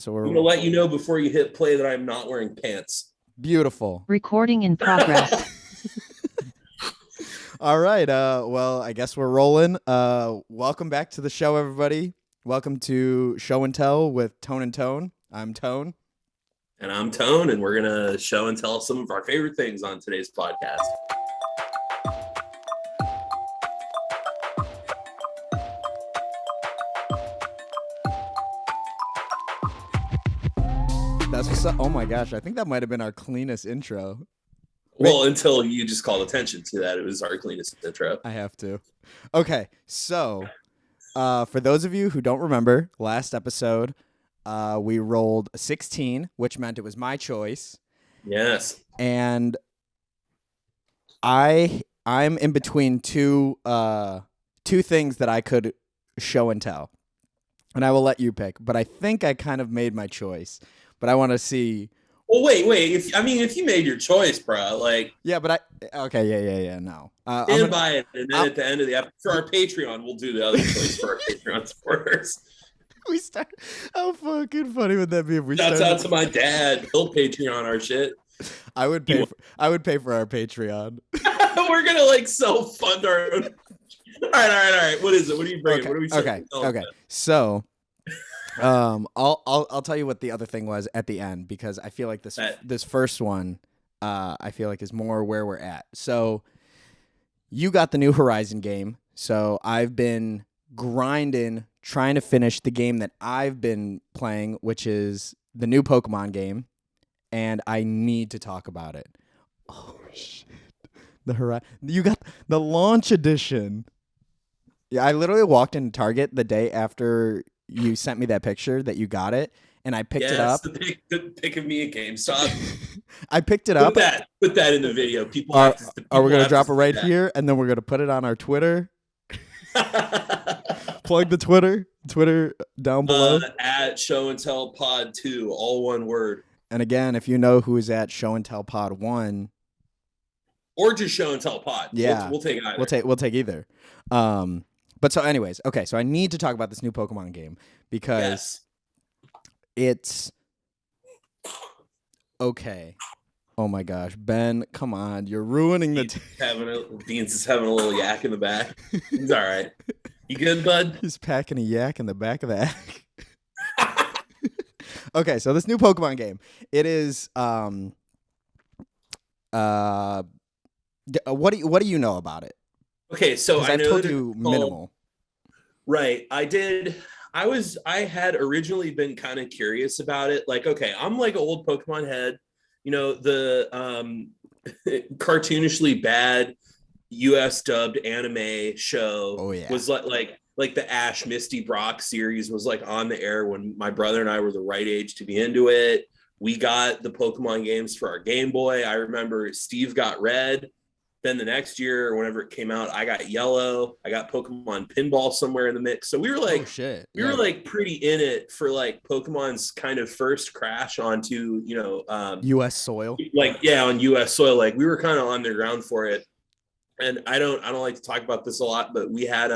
So I'm we're gonna let you know before you hit play that I'm not wearing pants. beautiful. Recording in progress. All right. Well, I guess we're rolling. Welcome back to the show, everybody. Welcome to Show and Tell with Tone and Tone. I'm Tone. And I'm Tone, and we're gonna show and tell some of our favorite things on today's podcast. That's what's up. Oh my gosh, I think that might have been our cleanest intro. Well, until you just called attention to that, it was our cleanest intro. I have to. Okay, so for those of you who don't remember, last episode we rolled a 16, which meant it was my choice. Yes. And I'm in between two things that I could show and tell. And I will let you pick, but I think I kind of made my choice. But I want to see. Well, wait. If you made your choice, bro, like yeah, but yeah. No, stand by it, and then at the end of the episode, for our Patreon, we'll do the other choice for our Patreon supporters. We start. How fucking funny would that be if we? Shouts out to my dad. He'll Patreon our shit. I would pay for our Patreon. We're gonna like self-fund our own. All right. What is it? What are you bringing? Okay. What are we saying? Okay. So, I'll tell you what the other thing was at the end, because I feel like this first one, I feel like is more where we're at. So, you got the new Horizon game. So I've been grinding, trying to finish the game that I've been playing, which is the new Pokemon game, and I need to talk about it. Oh shit! You got the launch edition. Yeah, I literally walked into Target the day after you sent me that picture that you got it, and I picked it up. The pic of me at GameStop. I picked it up. Put that in the video. People are we gonna drop it right here, and then we're gonna put it on our Twitter? Plug the Twitter down below. At Show and Tell Pod 2, all one word. And again, if you know who is at Show and Tell Pod 1, or just Show and Tell Pod, yeah, we'll take either. We'll take either. But so anyways, okay, so I need to talk about this new Pokemon game because it's okay. Oh my gosh, Ben, come on, you're ruining the. Beans is having a little yak in the back. He's all right. You good, bud? He's packing a yak in the back of the hack. Okay, so this new Pokemon game, it is what do you know about it? Okay, so I told you minimal. Right, I did. I had originally been kind of curious about it. Like, okay, I'm like an old Pokemon head. You know, the cartoonishly bad US dubbed anime show was like the Ash Misty Brock series was like on the air when my brother and I were the right age to be into it. We got the Pokemon games for our Game Boy. I remember Steve got Red. Then the next year, or whenever it came out, I got Yellow. I got Pokemon Pinball somewhere in the mix. So we were like, we were like pretty in it for like Pokemon's kind of first crash onto, U.S. soil. Like, yeah, on U.S. soil. Like we were kind of on the ground for it. And I don't like to talk about this a lot, but we had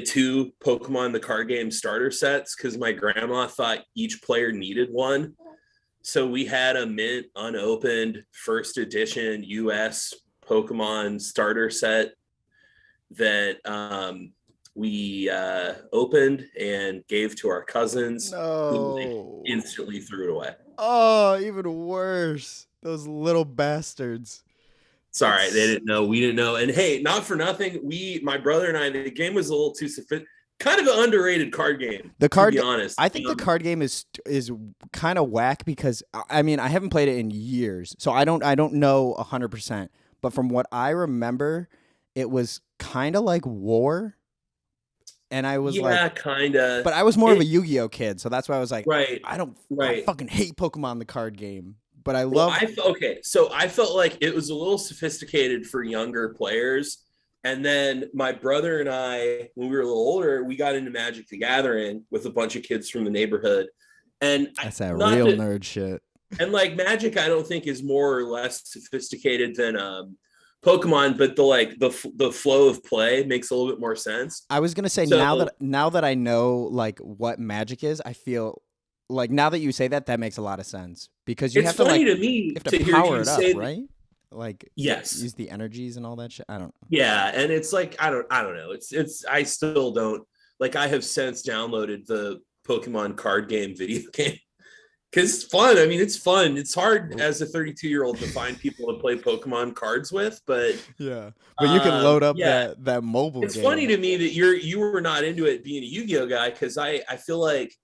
two Pokemon the card game starter sets because my grandma thought each player needed one. So we had a mint unopened first edition US Pokemon starter set that we opened and gave to our cousins. No. Who instantly threw it away. Oh, even worse. Those little bastards. Sorry, they didn't know. We didn't know. And hey, not for nothing, my brother and I, the game was a little too sophisticated. Kind of an underrated card game. To be honest, I think the card game is kind of whack because I mean I haven't played it in years, so I don't know 100%. But from what I remember, it was kind of like War, and I was kind of. But I was more of a Yu-Gi-Oh kid, so that's why I was like, right. I fucking hate Pokemon the card game, but I love. So I felt like it was a little sophisticated for younger players. And then my brother and I, when we were a little older, we got into Magic the Gathering with a bunch of kids from the neighborhood. And that's that real nerd shit. And like Magic, I don't think is more or less sophisticated than Pokemon, but the flow of play makes a little bit more sense. I was gonna say now that I know like what Magic is, I feel like now that you say that, that makes a lot of sense because you it's have to funny like to me you have to to hear power you it up, say right? Like yes, use the energies and all that shit. I don't. yeah, and it's like I don't know. It's I still don't like. I have since downloaded the Pokemon card game video game because it's fun. I mean, it's fun. It's hard as a 32-year-old to find people to play Pokemon cards with, but Yeah, but you can load up yeah, that mobile it's game. funny to me that you were not into it being a Yu-Gi-Oh guy because I feel like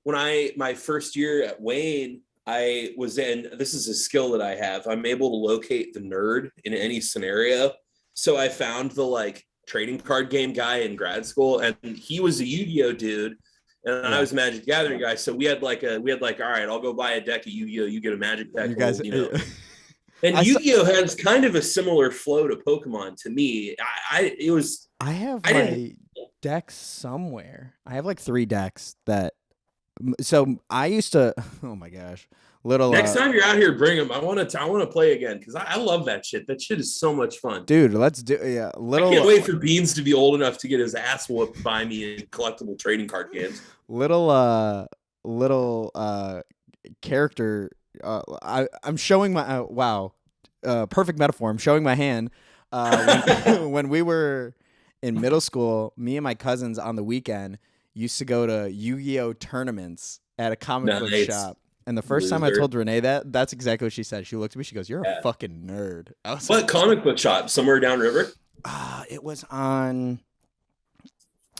when my first year at Wayne, I was in, this is a skill that I have. I'm able to locate the nerd in any scenario. So I found the like trading card game guy in grad school, and he was a Yu-Gi-Oh dude, and I was a Magic Gathering guy. So we had like, all right, I'll go buy a deck of Yu-Gi-Oh. You get a Magic deck, you guys, you know. And Yu-Gi-Oh has kind of a similar flow to Pokemon to me. I have my decks somewhere. I have like 3 decks that. So I used to. Oh my gosh, next time you're out here, bring them. I want to play again because I love that shit. That shit is so much fun, dude. Let's do I can't wait for Beans to be old enough to get his ass whooped by me in collectible trading card games. Little character. I'm showing my wow, perfect metaphor. I'm showing my hand. When we were in middle school, me and my cousins on the weekend used to go to Yu-Gi-Oh tournaments at a comic book shop. And the first time I told Renee that's exactly what she said. She looked at me. She goes, "You're a fucking nerd." I was what comic book shop? Somewhere downriver? It was on.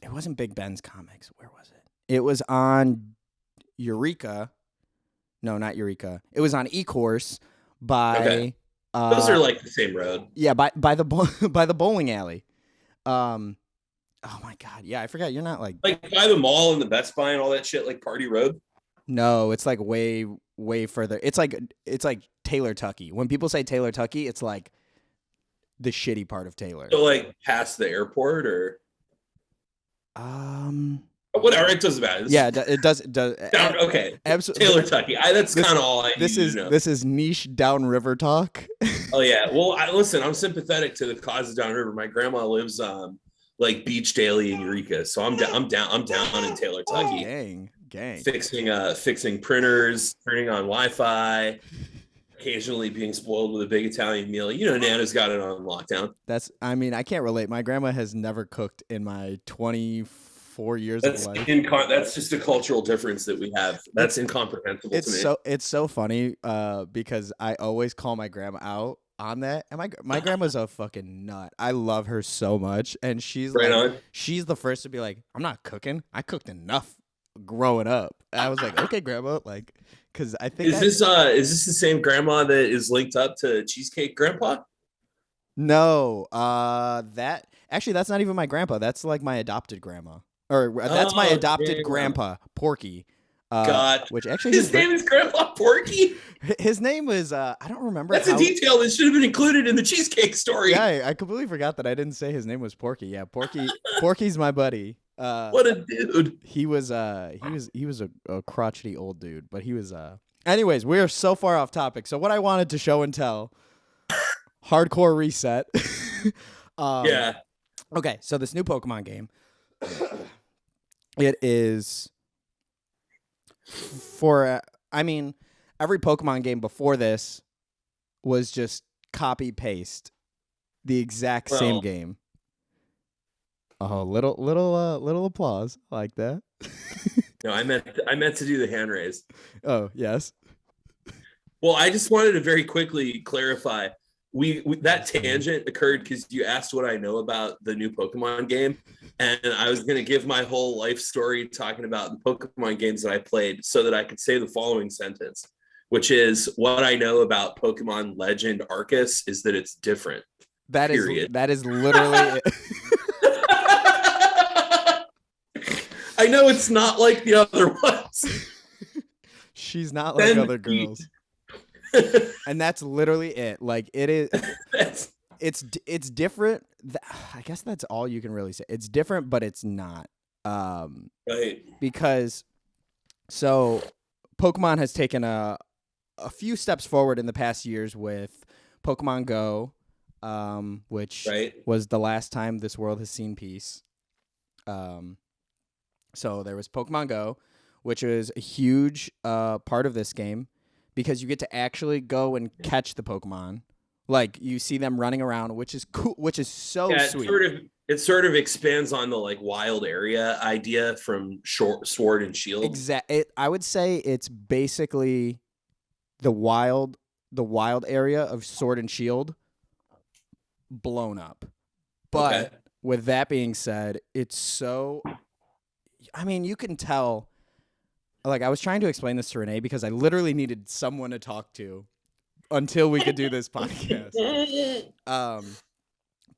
It wasn't Big Ben's Comics. Where was it? It was on Eureka. No, not Eureka. It was on E-Course by. Okay. Those are like the same road. Yeah, by the by the bowling alley. Oh my god, yeah, I forgot. You're not like by the mall and the Best Buy and all that shit, like Party Road. No, it's like way further. It's like Taylor Tucky. When people say Taylor Tucky, it's like the shitty part of Taylor. So like past the airport or whatever, it doesn't matter. Yeah, it does. Okay, absolutely. Taylor Tucky. That's kind of all I need to know. This is niche downriver talk. Oh yeah. Well, listen. I'm sympathetic to the cause of downriver. My grandma lives like Beach Daily in Eureka, so I'm down in Taylor Tucky. Gang. Fixing printers, turning on Wi-Fi, occasionally being spoiled with a big Italian meal. You know, Nana's got it on lockdown. I mean, I can't relate. My grandma has never cooked in my 24 years of life. That's just a cultural difference that we have. That's incomprehensible to me. It's so funny because I always call my grandma out on that, and my grandma's a fucking nut. I love her so much, and she's she's the first to be like, "I'm not cooking. I cooked enough growing up." And I was like, "Okay, grandma," like, because I think is this the same grandma that is linked up to Cheesecake Grandpa? No, that's not even my grandpa. That's like my adopted grandma, or that's my adopted grandpa, Porky. God, which actually his name is Grandpa Porky. His name was I don't remember. That's a detail that should have been included in the cheesecake story. Yeah, I completely forgot that I didn't say his name was Porky. Yeah, Porky's my buddy. What a dude. He was a crotchety old dude, but he was Anyways, we are so far off topic. So what I wanted to show and tell, hardcore reset. Yeah. Okay, so this new Pokemon game, it is every Pokemon game before this was just copy paste the exact same game. Oh, little applause like that. No, I meant to do the hand raise. Oh, yes. Well, I just wanted to very quickly clarify. We that tangent occurred because you asked what I know about the new Pokemon game, and I was going to give my whole life story talking about the Pokemon games that I played so that I could say the following sentence, which is what I know about Pokemon Legend Arceus is that it's different. That is literally it. I know it's not like the other ones. She's not like other girls. And that's literally it. Like it is. It's different. I guess that's all you can really say. It's different, but it's not. Right. Because so Pokemon has taken a few steps forward in the past years with Pokemon Go, which was the last time this world has seen peace. So there was Pokemon Go, which is a huge part of this game because you get to actually go and catch the Pokemon. Like you see them running around, which is cool, which is so sweet. It sort of expands on the like wild area idea from Sword and Shield. Exactly. I would say it's basically the wild area of Sword and Shield blown up. But with that being said, it's so, I mean, you can tell, like I was trying to explain this to Renee because I literally needed someone to talk to until we could do this podcast.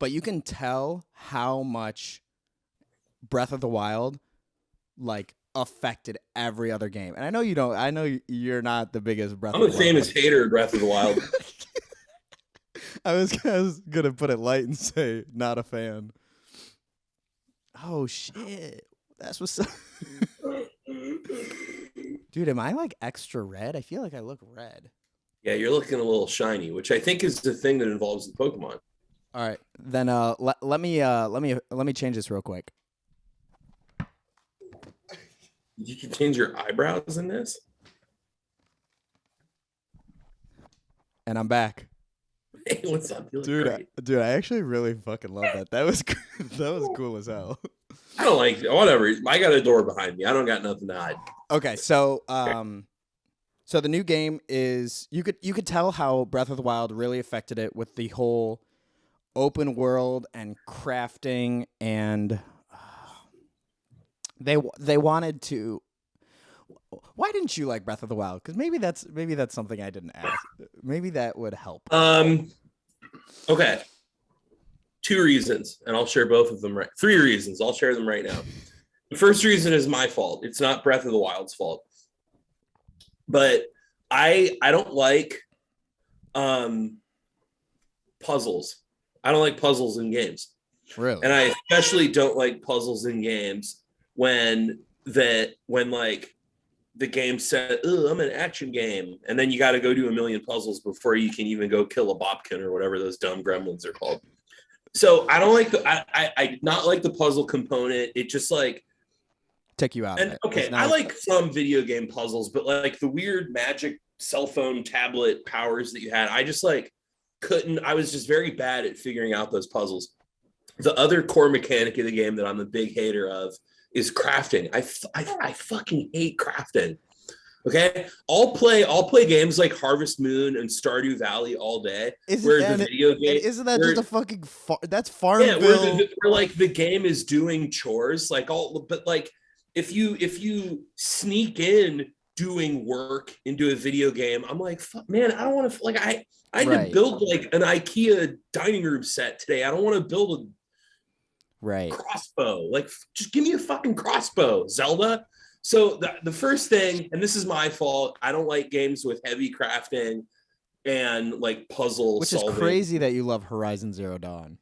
But you can tell how much Breath of the Wild like affected every other game. And I know you don't. I know you're not the biggest Breath of the Wild. I'm the famous hater of Breath of the Wild. I was gonna put it light and say not a fan. Oh shit. That's what's up. Dude, am I like extra red? I feel like I look red. Yeah, you're looking a little shiny, which I think is the thing that involves the Pokemon. All right, then let me change this real quick. You can change your eyebrows in this? And I'm back. Hey, what's up? Dude, I actually really fucking love that. That was cool as hell. I don't like it. Whatever. I got a door behind me. I don't got nothing to hide. Okay, so so the new game is you could tell how Breath of the Wild really affected it with the whole open world and crafting, and they wanted to. Why didn't you like Breath of the Wild? Because maybe that's something I didn't ask. Maybe that would help. Okay. 2 reasons, and I'll share both of them. 3 reasons. I'll share them right now. The first reason is my fault. It's not Breath of the Wild's fault. But I don't like puzzles. I don't like puzzles in games. Really? And I especially don't like puzzles in games when like the game said, "Oh, I'm an action game," and then you got to go do a million puzzles before you can even go kill a Bobkin or whatever those dumb gremlins are called. So I don't like I did not like the puzzle component. It just like took you out. And okay, I like some video game puzzles, but like the weird magic cell phone tablet powers that you had, I just like couldn't. I was just very bad at figuring out those puzzles. The other core mechanic of the game that I'm a big hater of is crafting. I fucking hate crafting. Okay, I'll play games like Harvest Moon and Stardew Valley all day. Isn't that just a fucking that's Farmville? Yeah, where like the game is doing chores, but if you sneak in doing work into a video game, I'm like, fuck, man, I don't want to I had to build like an IKEA dining room set today. I don't want to build a crossbow. Like, just give me a fucking crossbow, Zelda. So the first thing, and this is my fault, I don't like games with heavy crafting and like puzzle solving. Which is crazy that you love Horizon Zero Dawn.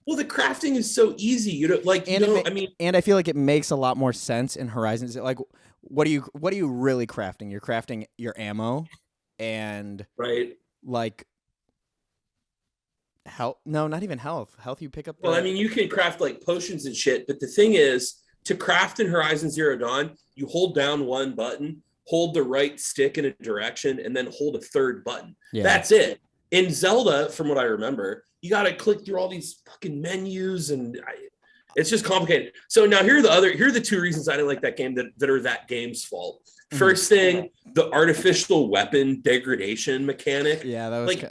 Well, the crafting is so easy. You don't like, and I feel like it makes a lot more sense in Horizon. Like, what are you really crafting? You're crafting your ammo and like health. No, not even health. Health you pick up. Well, I mean, you can craft like potions and shit, but the thing is, to craft in Horizon Zero Dawn, you hold down one button, hold the right stick in a direction, and then hold a third button. Yeah. That's it. In Zelda, from what I remember, you got to click through all these fucking menus, and it's just complicated. So now here are the 2 reasons I didn't like that game that are that game's fault. First thing, the artificial weapon degradation mechanic. Yeah, that was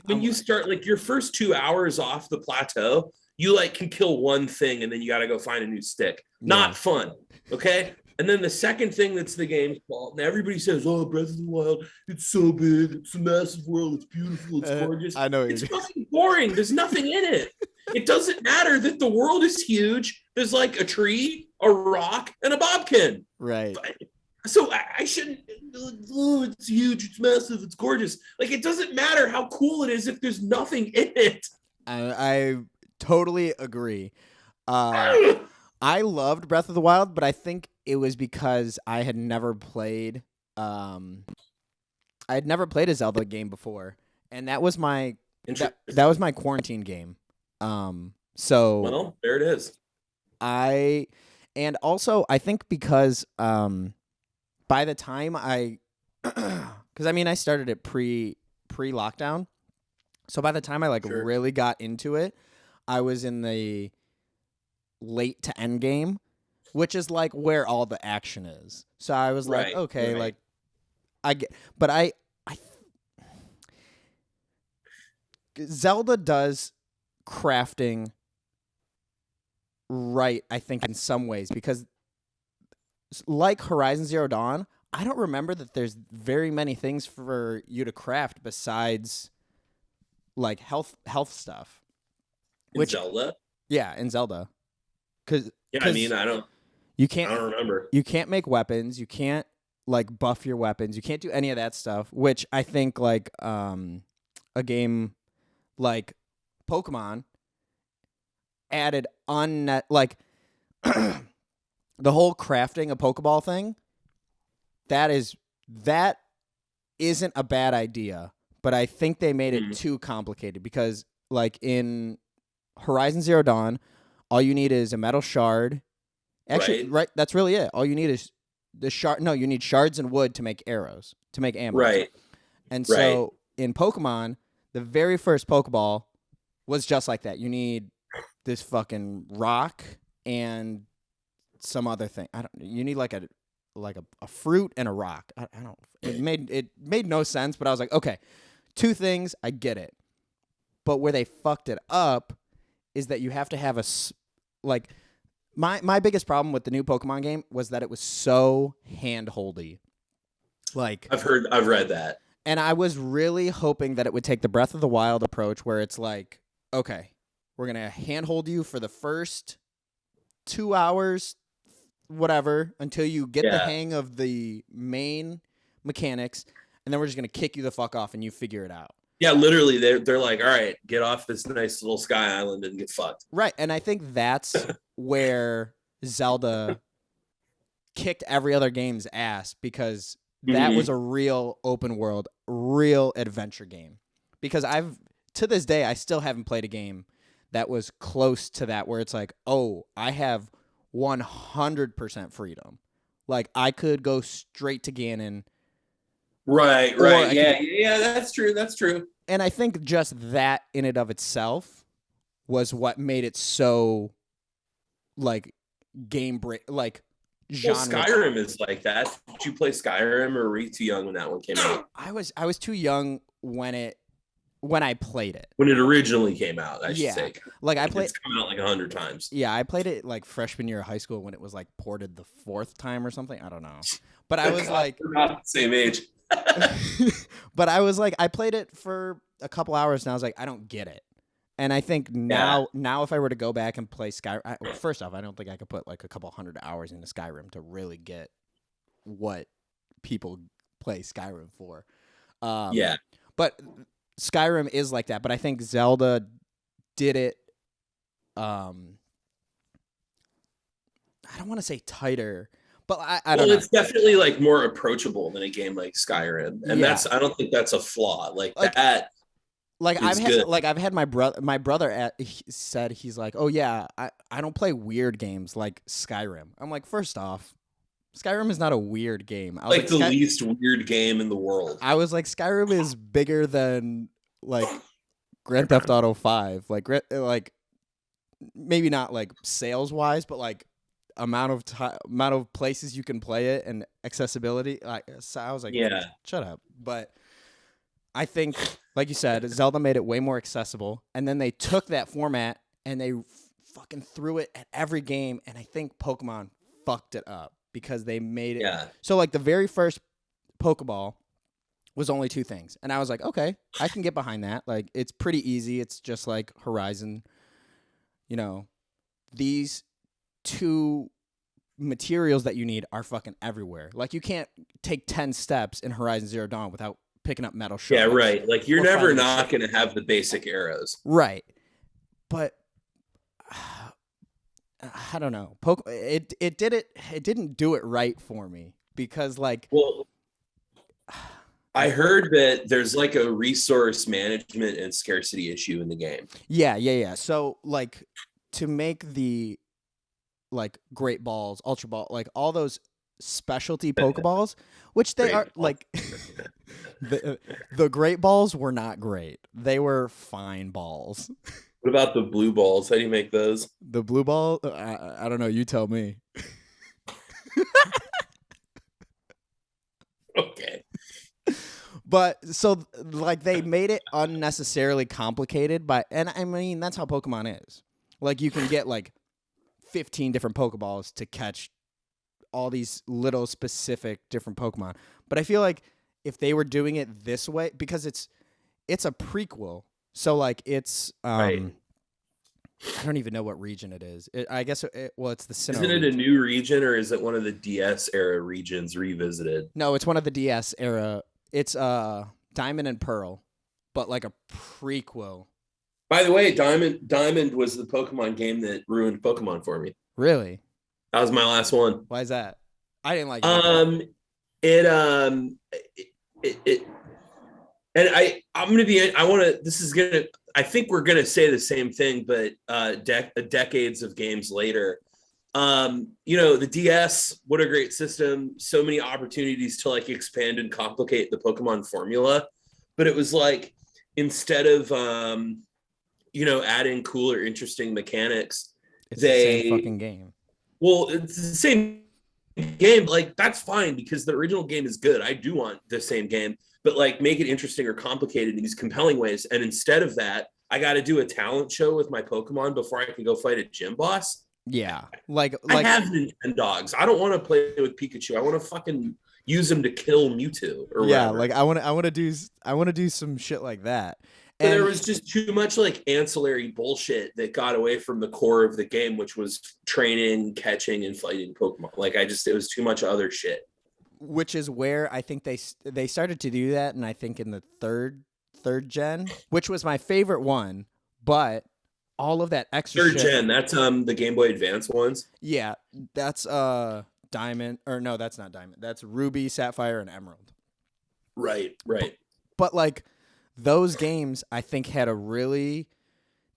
when you start like your first 2 hours off the plateau, you like can kill one thing and then you got to go find a new stick. Not fun. Okay. And then the second thing that's the game's fault, and everybody says, "Oh, Breath of the Wild, it's so big, it's a massive world, it's beautiful, it's gorgeous." I know it's fucking boring. There's nothing in it. It doesn't matter that the world is huge. There's like a tree, a rock, and a Bobkin. Right. So I shouldn't. Oh, it's huge, it's massive, it's gorgeous. Like, it doesn't matter how cool it is if there's nothing in it. I totally agree. I loved Breath of the Wild, but I think it was because I had never played a Zelda game before, and that was my that was my quarantine game. So well, there it is. And also I think because by the time because I mean I started it pre-lockdown, so by the time I really got into it, I was in the late to end game, which is like where all the action is. So I was like, okay, like I get, but I Zelda does crafting right, I think, in some ways, because like Horizon Zero Dawn, I don't remember that there's very many things for you to craft besides like health stuff. Which Zelda? Yeah, in Zelda. I mean, I don't remember. You can't make weapons. You can't like buff your weapons. You can't do any of that stuff, which I think like a game like Pokemon added like the whole crafting a Pokeball thing. That isn't a bad idea, but I think they made it too complicated because like in Horizon Zero Dawn, all you need is a metal shard. Actually, right, that's really it. All you need is the shard. No, you need shards and wood to make arrows, to make ammo. Right. And so in Pokemon, the very first Pokeball was just like that. You need this fucking rock and some other thing. You need like a fruit and a rock. I don't. It made no sense, but I was like, okay, two things, I get it. But where they fucked it up is that you have to have like my biggest problem with the new Pokemon game was that it was so hand-holdy. Like I've read that. And I was really hoping that it would take the Breath of the Wild approach where it's like, okay, we're going to handhold you for the first 2 hours, whatever, until you get the hang of the main mechanics, and then we're just going to kick you the fuck off and you figure it out. Yeah, literally, they're like, all right, get off this nice little sky island and get fucked. Right, and I think that's where Zelda kicked every other game's ass, because that was a real open world, real adventure game. Because to this day, I still haven't played a game that was close to that, where it's like, oh, I have 100% freedom. Like, I could go straight to Ganon. Right. Yeah, that's true. And I think just that in and of itself was what made it so, like, game break, like, genre. Well, Skyrim is like that. Did you play Skyrim, or were you too young when that one came out? I was too young when I played it. When it originally came out, I should say. Like I played. It's come out like 100 times. Yeah, I played it like freshman year of high school when it was like ported the 4th time or something. I don't know. But I was like, we're not the same age. But I was like, I played it for a couple hours and I was like, I don't get it. And I think now if I were to go back and play Skyrim, first off, I don't think I could put like a couple hundred hours into Skyrim to really get what people play Skyrim for. But Skyrim is like that. But I think Zelda did it. I don't want to say tighter, but I don't know. It's definitely like more approachable than a game like Skyrim, and I don't think that's a flaw. Like that. Like I've had my brother said, he's like, oh yeah, I don't play weird games like Skyrim. I'm like, first off, Skyrim is not a weird game. I was like the least weird game in the world. I was like, Skyrim is bigger than like Grand Theft Auto 5. Like maybe not like sales wise, but like amount of places you can play it and accessibility. So I was like, shut up. But I think, like you said, Zelda made it way more accessible, and then they took that format and they fucking threw it at every game, and I think Pokemon fucked it up because they made it. Yeah. So like the very first Pokeball was only 2 things, and I was like, okay, I can get behind that. Like, it's pretty easy. It's just like Horizon. You know, these 2 materials that you need are fucking everywhere. Like, you can't take 10 steps in Horizon Zero Dawn without picking up metal shards. Yeah, right. Like, you're never not going to have the basic arrows. Right. But I don't know. It didn't do it right for me because, like, well, I heard that there's like a resource management and scarcity issue in the game. Yeah. So, like, to make the like Great Balls, Ultra Ball, like all those specialty Pokeballs, which they are like. The great balls were not great. They were fine balls. What about the blue balls? How do you make those? The blue ball? I don't know. You tell me. Okay. But so like they made it unnecessarily complicated, and I mean that's how Pokemon is. Like you can get like 15 different Pokeballs to catch all these little specific different Pokemon. But I feel like if they were doing it this way, because it's a prequel, so like it's right. I don't even know what region it is. I guess it's the Sinnoh. Isn't it a new region, or is it one of the DS era regions revisited? No, it's one of the DS era. It's Diamond and Pearl, but like a prequel. By the way, Diamond was the Pokemon game that ruined Pokemon for me. Really? That was my last one. Why is that? I didn't like it. And I'm gonna be. I want to. This is gonna. I think we're gonna say the same thing, but decades of games later. The DS, what a great system. So many opportunities to like expand and complicate the Pokemon formula. But it was like, instead of, adding cool or interesting mechanics, it's the same fucking game. Well, it's the same game. Like, that's fine because the original game is good. I do want the same game, but like make it interesting or complicated in these compelling ways. And instead of that, I got to do a talent show with my Pokemon before I can go fight a gym boss. Yeah, like I have Nintendogs. I don't want to play with Pikachu. I want to fucking use him to kill Mewtwo. Or whatever. Like I want to do some shit like that. And there was just too much like ancillary bullshit that got away from the core of the game, which was training, catching, and fighting Pokemon. Like it was too much other shit. Which is where I think they started to do that, and I think in the third gen, which was my favorite one, but all of that extra third gen, that's the Game Boy Advance ones. Yeah, that's Diamond, or no, that's not Diamond. That's Ruby, Sapphire, and Emerald. Right. But like those games, I think had they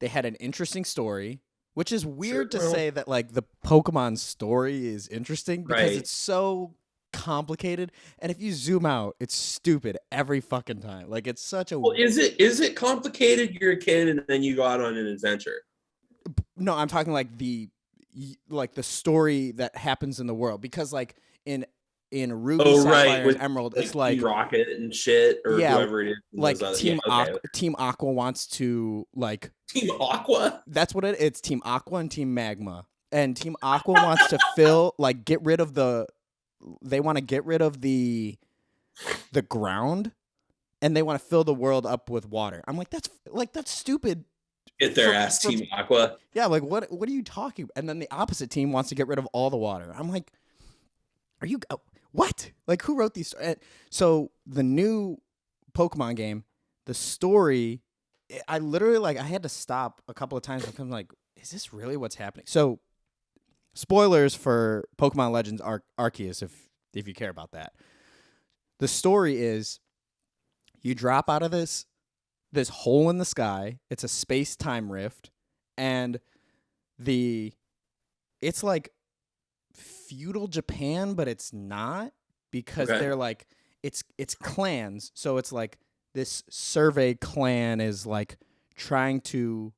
had an interesting story, which is weird to say that like the Pokemon story is interesting because it's so complicated, and if you zoom out, it's stupid every fucking time. Like it's such a. Well, is it complicated? You're a kid and then you go out on an adventure. No, I'm talking like the story that happens in the world, because like in Ruby, Sapphire, and Emerald, it's like Rocket and shit, or whoever it is. Like Team Aqua wants to like Team Aqua. That's what it's Team Aqua and Team Magma, and Team Aqua wants to get rid of the. They want to get rid of the ground, and they want to fill the world up with water. I'm like, that's stupid. Get their ass, Team Aqua. Yeah, like what are you talking about? And then the opposite team wants to get rid of all the water. I'm like, are you what? Like, who wrote these? So the new Pokemon game, the story, I literally I had to stop a couple of times because I'm like, is this really what's happening? So. Spoilers for Pokemon Legends Arceus, if you care about that. The story is you drop out of this hole in the sky. It's a space-time rift, and it's like feudal Japan, but it's not, because they're like it's clans. So it's like this survey clan is like trying to.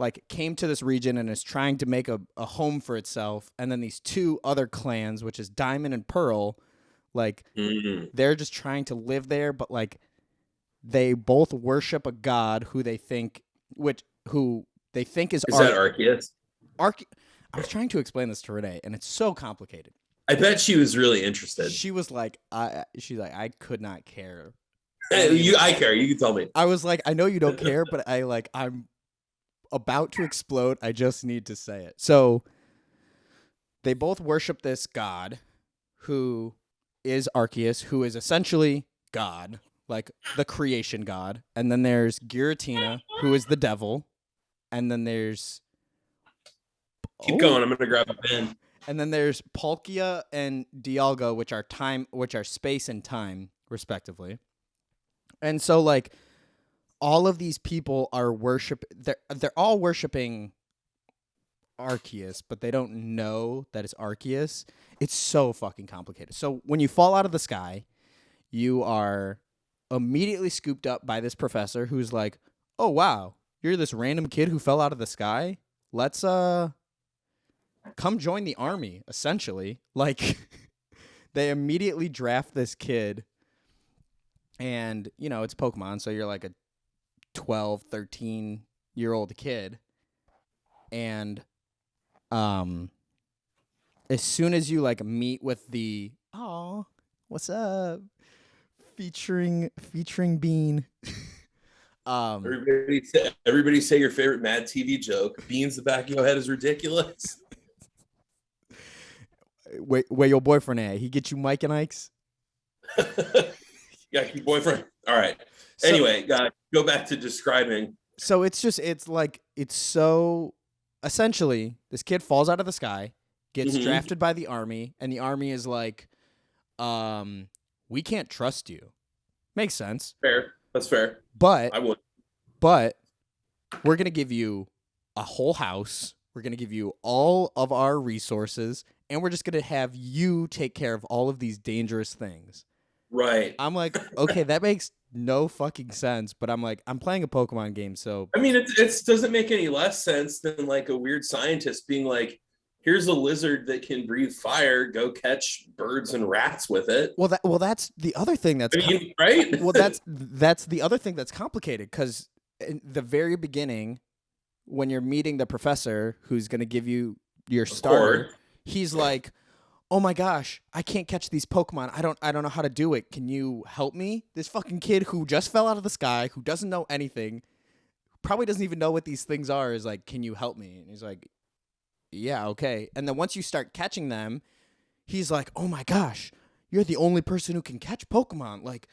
Like came to this region and is trying to make a home for itself, and then these two other clans, which is Diamond and Pearl, like they're just trying to live there, but like they both worship a god who they think is that Arceus? I was trying to explain this to Renee, and it's so complicated. I bet she was really interested. She was like, I could not care. I care. You can tell me. I was like, I know you don't care, but I'm about to explode. I just need to say it. So they both worship this god who is Arceus, who is essentially God, like the creation god. And then there's Giratina, who is the devil. And then there's keep going. I'm gonna grab a pen. And then there's Palkia and Dialga, which are space and time, respectively. And so like all of these people are they're all worshiping Arceus, but they don't know that it's Arceus. It's so fucking complicated. So when you fall out of the sky, you are immediately scooped up by this professor who's like, "Oh wow, you're this random kid who fell out of the sky. Let's come join the army." Essentially, like they immediately draft this kid, and it's Pokemon, so you're like a 12, 13-year-old kid, and as soon as you like meet with the what's up featuring Bean. Everybody say your favorite Mad TV joke. Beans the back of your head is ridiculous. Where your boyfriend at? He get you Mike and Ike's? Yeah, your boyfriend. All right. Anyway, go back to describing. So it's so essentially this kid falls out of the sky, gets drafted by the army, and the army is like, we can't trust you. Makes sense. Fair. That's fair. But I would. But we're gonna give you a whole house. We're gonna give you all of our resources, and we're just gonna have you take care of all of these dangerous things. Right. I'm like, okay, that makes no fucking sense. But I'm like, I'm playing a Pokemon game, so I mean, it doesn't make any less sense than like a weird scientist being like, here's a lizard that can breathe fire. Go catch birds and rats with it. Well, that's the other thing that's right. Well, that's the other thing that's complicated, because in the very beginning, when you're meeting the professor who's going to give you your starter, he's like, "Oh my gosh, I can't catch these Pokemon. I don't know how to do it. Can you help me?" This fucking kid who just fell out of the sky, who doesn't know anything, probably doesn't even know what these things are, is like, "Can you help me?" And he's like, "Yeah, okay." And then once you start catching them, he's like, "Oh my gosh, you're the only person who can catch Pokemon. Like,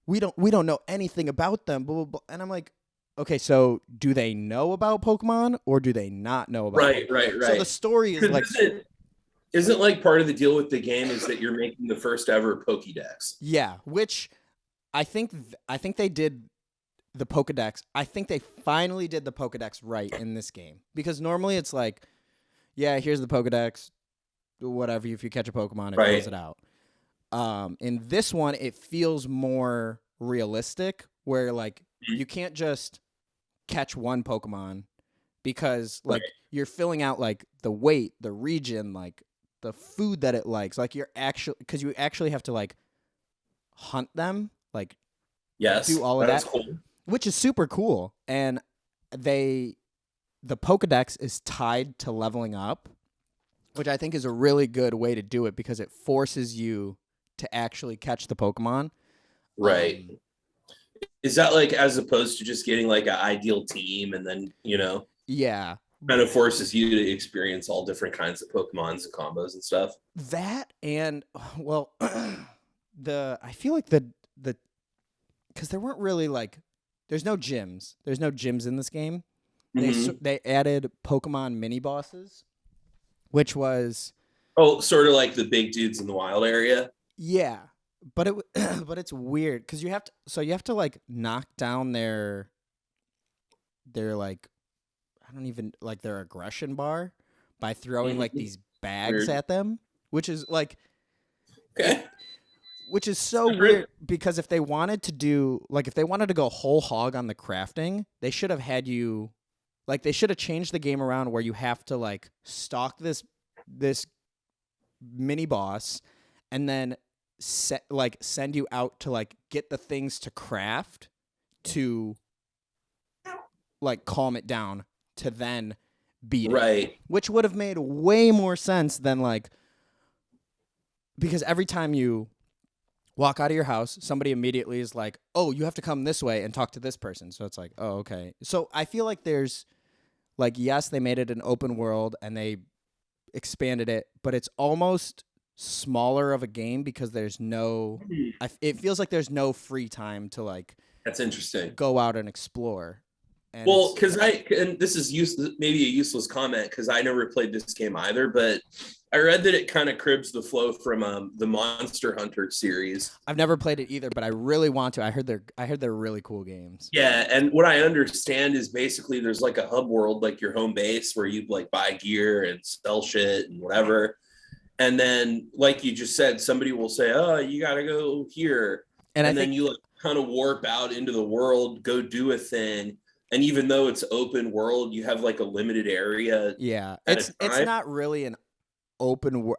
we don't know anything about them." Blah, blah, blah. And I'm like, okay, so do they know about Pokemon or do they not know about Pokemon? Right. So the story is like, isn't like part of the deal with the game is that you're making the first ever Pokédex. Yeah, which I think they did the Pokédex. I think they finally did the Pokédex right in this game, because normally it's like, yeah, here's the Pokédex, whatever. If you catch a Pokemon, it fills it out. In this one, it feels more realistic, where like you can't just catch one Pokemon, because like you're filling out like the weight, the region, like the food that it likes. Like because you actually have to like hunt them, like do all of that, cool. Which is super cool. And the Pokedex is tied to leveling up, which I think is a really good way to do it, because it forces you to actually catch the Pokemon. Right. Is that like as opposed to just getting like an ideal team and then, Yeah. kind of forces you to experience all different kinds of Pokemons and combos and stuff? That, and well, I feel like the because there weren't really like, there's no gyms in this game. They added Pokemon mini bosses, which was sort of like the big dudes in the wild area. Yeah, but it's weird because you have to like knock down their like, I don't even like, their aggression bar by throwing like these bags at them, which is like, which is so weird, because if they wanted to go whole hog on the crafting, they should have had you, like, they should have changed the game around where you have to like stalk this mini boss and then send you out to like get the things to craft to like calm it down to then beat it. Which would have made way more sense than like, because every time you walk out of your house, somebody immediately is like, "Oh, you have to come this way and talk to this person." So it's like, oh, okay. So I feel like there's like, yes, they made it an open world and they expanded it, but it's almost smaller of a game because there's no, it feels like there's no free time to like, that's interesting, go out and explore. And well, because and this is maybe a useless comment because I never played this game either, but I read that it kind of cribs the flow from the Monster Hunter series. I've never played it either, but I really want to. I heard they're really cool games. Yeah, and what I understand is basically there's like a hub world, like your home base, where you like buy gear and sell shit and whatever. And then, like you just said, somebody will say, "Oh, you got to go here," and then you like kind of warp out into the world, go do a thing. And even though it's open world, you have like a limited area. Yeah, it's not really an open world.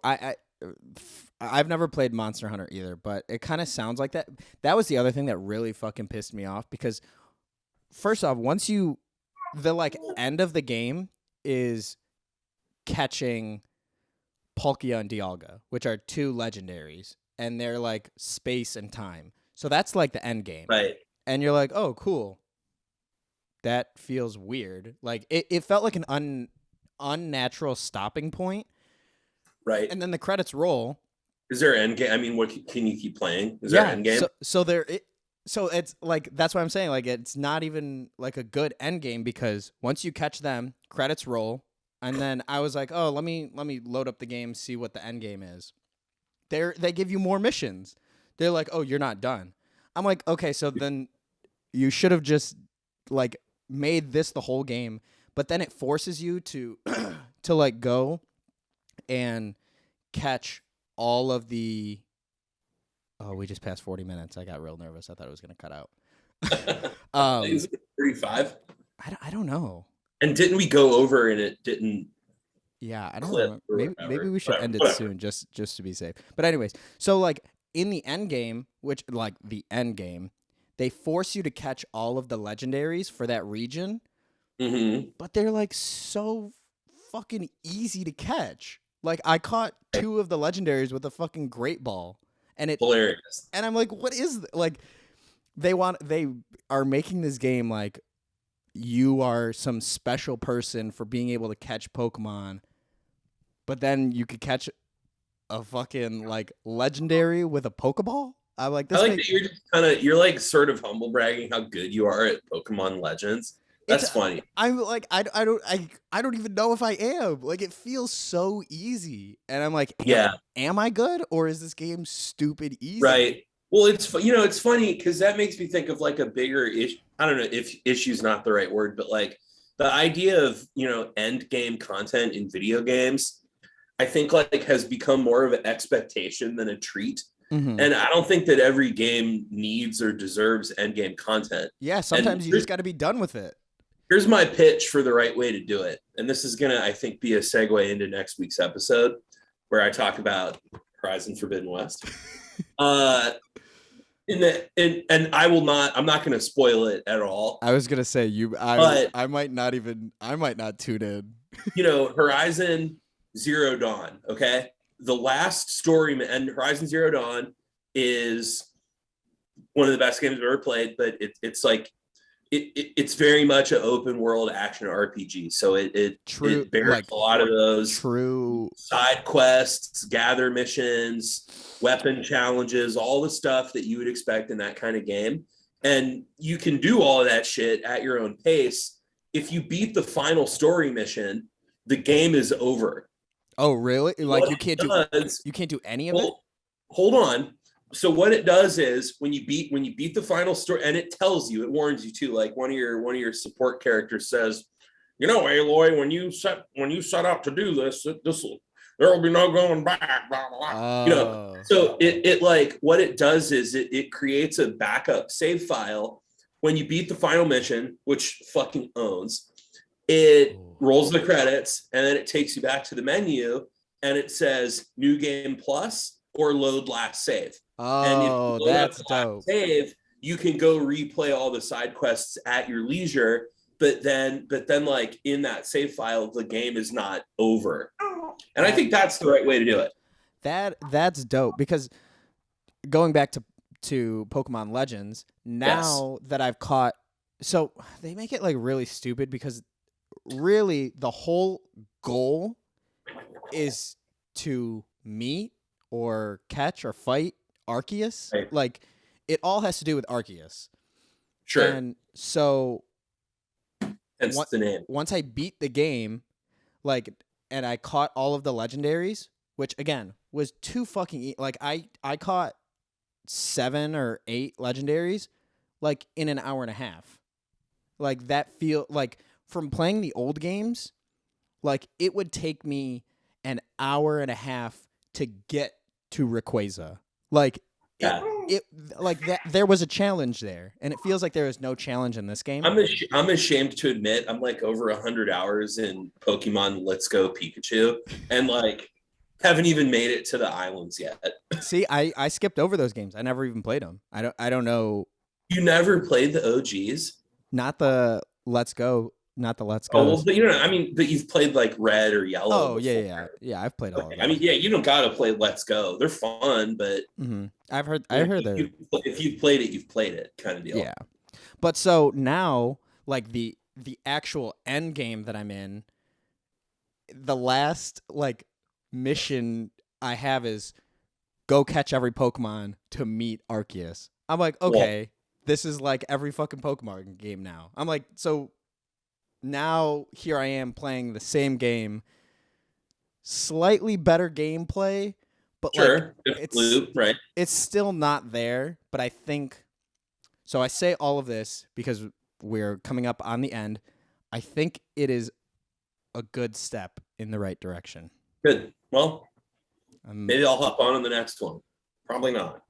I've never played Monster Hunter either, but it kind of sounds like that. That was the other thing that really fucking pissed me off because, first off, the like end of the game is catching Palkia and Dialga, which are two legendaries, and they're like space and time. So that's like the end game, right? And you're like, oh, cool. That feels weird. Like it felt like an unnatural stopping point. Right. And then the credits roll. Is there an end game? I mean, what can you keep playing? Is there an end game? So it's like, that's what I'm saying. Like, it's not even like a good end game because once you catch them, credits roll. And then I was like, oh, let me load up the game, see what the end game is. They give you more missions. They're like, oh, you're not done. I'm like, okay, so then you should have just like made this the whole game. But then it forces you to to like go and catch all of the. Oh, we just passed 40 minutes. I got real nervous. I thought it was going to cut out. Is it 35? I don't know. And didn't we go over and it didn't? Yeah, I don't know. Maybe we should end it soon just to be safe. But anyways, so like in the end game, they force you to catch all of the legendaries for that region. Mm-hmm. But they're like so fucking easy to catch. Like I caught 2 of the legendaries with a fucking great ball. And it hilarious. And I'm like, what is like they are making this game like you are some special person for being able to catch Pokemon, but then you could catch a fucking like legendary with a Pokeball. I'm like, this. I like that you're like sort of humble bragging how good you are at Pokemon Legends. That's funny. I'm like, I don't even know if I am. Like, it feels so easy, and I'm like, am I good or is this game stupid easy? Right. Well, it's funny because that makes me think of like a bigger issue. I don't know if issue's not the right word, but like the idea of end game content in video games, I think like has become more of an expectation than a treat. Mm-hmm. And I don't think that every game needs or deserves end game content. Yeah, sometimes you just got to be done with it. Here's my pitch for the right way to do it. And this is going to, I think, be a segue into next week's episode where I talk about Horizon Forbidden West. And I'm not going to spoil it at all. I was going to say I might not tune in. Horizon Zero Dawn. Okay. The last story, and Horizon Zero Dawn is one of the best games I've ever played, but it's like, it's very much an open world action RPG. So it bears like, a lot of those side quests, gather missions, weapon challenges, all the stuff that you would expect in that kind of game. And you can do all of that shit at your own pace. If you beat the final story mission, the game is over. Oh, really? Like you can't do any of it? Hold on. So what it does is when you beat the final story, and it warns you too, like one of your support characters says, Aloy, when you set out to do this, there will be no going back, blah, blah, blah. So it like what it does is it creates a backup save file when you beat the final mission, which fucking owns. It rolls the credits and then it takes you back to the menu and it says new game plus or load last save. Oh, and that's dope. Save, you can go replay all the side quests at your leisure, but then like in that save file, the game is not over. And I think that's the right way to do it. That's dope because going back to Pokemon Legends, now that I've caught, so they make it like really stupid because really the whole goal is to meet or catch or fight Acreus. Right. Like it all has to do with Acreus. Sure. And so that's the name. Once I beat the game, like, and I caught all of the legendaries, which again was too fucking like I caught 7 or 8 legendaries like in an hour and a half. Like that feel like from playing the old games, like it would take me an hour and a half to get to Rayquaza. Like it like that there was a challenge there, and it feels like there is no challenge in this game. I'm ashamed to admit I'm like over 100 hours in Pokemon Let's Go Pikachu, and like haven't even made it to the islands yet. See, I skipped over those games. I never even played them. I don't know. You never played the OGs? Not the Let's Go. Not the Let's Go. Oh, well, but you know, I mean, but you've played like Red or Yellow. Oh, yeah. I've played all of them. I mean, yeah, you don't gotta play Let's Go. They're fun, but I heard they're. If you've played it, you've played it, kind of deal. Yeah, but so now, like the actual end game that I'm in, the last like mission I have is go catch every Pokemon to meet Arceus. I'm like, okay, this is like every fucking Pokemon game now. I'm like, so. Now here I am playing the same game, slightly better gameplay, but sure, like right. It's still not there. But I think so. I say all of this because we're coming up on the end. I think it is a good step in the right direction. Good. Well, maybe I'll hop on the next one. Probably not.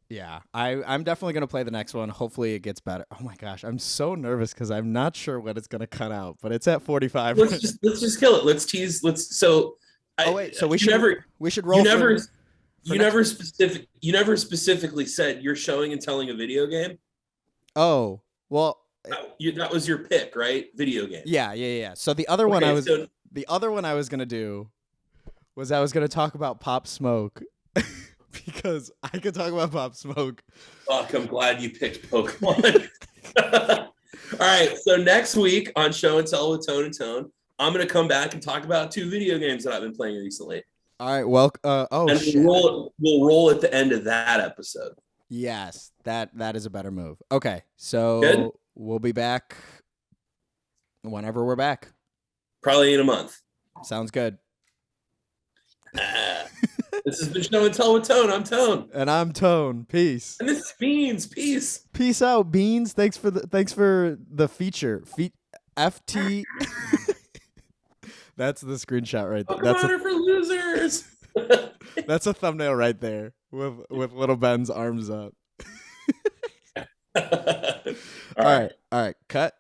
Yeah, I'm definitely going to play the next one. Hopefully it gets better. Oh my gosh, I'm so nervous because I'm not sure what it's going to cut out, but it's at 45. Let's just kill it. Let's tease. So we should roll. You never specifically said you're showing and telling a video game. Oh, well, that was your pick, right? Video game. Yeah. So the other one I was going to do was I was going to talk about Pop Smoke. Because I could talk about Pop Smoke. Fuck, I'm glad you picked Pokemon. All right, so next week on Show and Tell with Tone and Tone, I'm going to come back and talk about 2 video games that I've been playing recently. All right, well, shit. We'll roll at the end of that episode. Yes, that is a better move. Okay, so Good? We'll be back whenever we're back. Probably in a month. Sounds good. This has been Show and Tell with Tone. I'm Tone. And I'm Tone. Peace. And this is Beans. Peace. Peace out, Beans. Thanks for the feature. FT. That's the screenshot right there. That's for losers. That's a thumbnail right there with little Ben's arms up. All right. Cut.